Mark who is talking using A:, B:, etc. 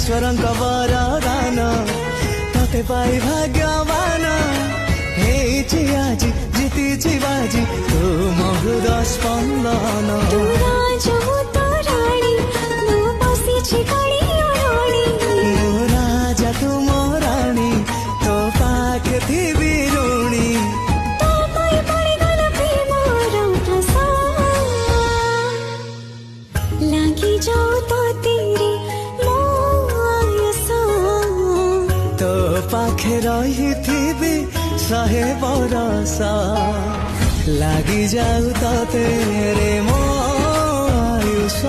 A: ईश्वरଙ୍କ वरदान तते पाई भाग्यवान हेछि आजि जितिछि बाजी तुम हृदय स्पंदन
B: तू राजा मु तो रानी मु बसिछि गाड़ी रानी
A: मो राजा तुम रानी तो पाखे थिबी ऋणी
B: तो पाई पड़ी गल प्रेमर ठसा लागी जाऊ तो तेरे मो आयसा
A: तो पाखे रही थिबी सहे बरसा लागी जाऊ तो तेरे मो आयुष